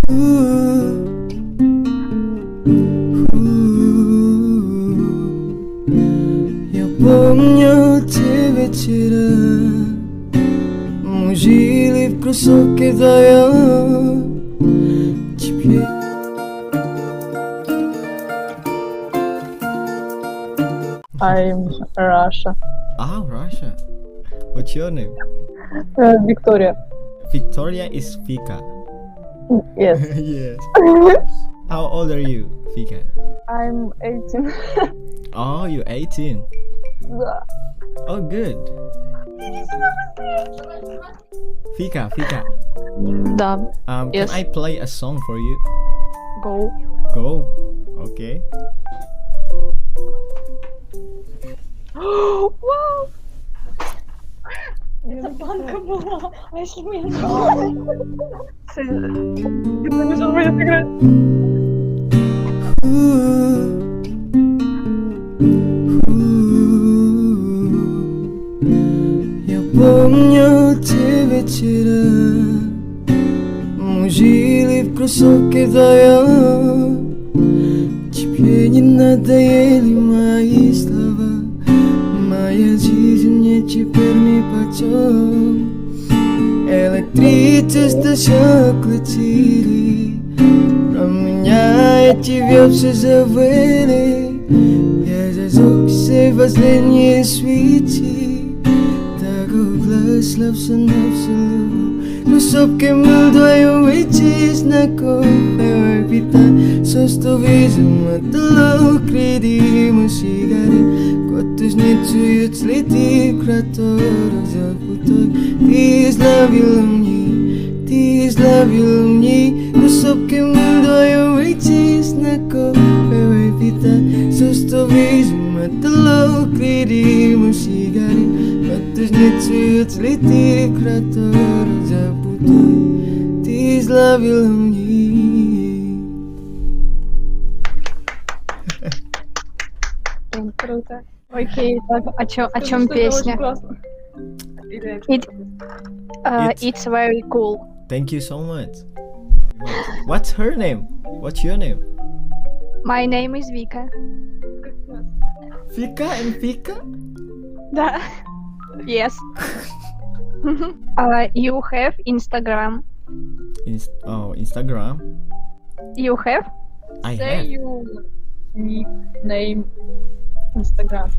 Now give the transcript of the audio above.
Я помня те вечера, мы жили в красотке вдвоем. Теперь I'm Russia. Ah, Russia. What's your name? Victoria. Victoria is Vika. Yes. Yes. How old are you, Vika? I'm 18. Oh, you're 18. Да. Oh, good. Vika, Да. can Yes. I play a song for you? Go. Go. Okay. Вау! Банка была. А если бы я Ты побежал меня играть. Я помню те вечера, мы жили в красотке вдвоем. Тебе не надоели мои слова, моя жизнь мне теперь нипочем. Электричество Syok летели, променяя тебя все забыли. Я зажегся в последние свечи, такой глаз слабся навсегда. Красотки мы вдвоем выйти знакомые вита. Состо вижу мотолок, редим сигарет. Котус не чуют следы краторов запутой. Ты изловила мне. Красотки мы вдвоем выйти знакомые вита. Состо вижу мотолок, редим сигарет. Котус не чуют следы краторов запутой. Ты изловила мне. Круто. Окей, так, о чем песня? It's very cool. Thank you so much. What's her name? What's your name? My name is Vika. Vika and Vika? Да. Yes. You have Instagram. Instagram. You have? I Say have. you name Instagram.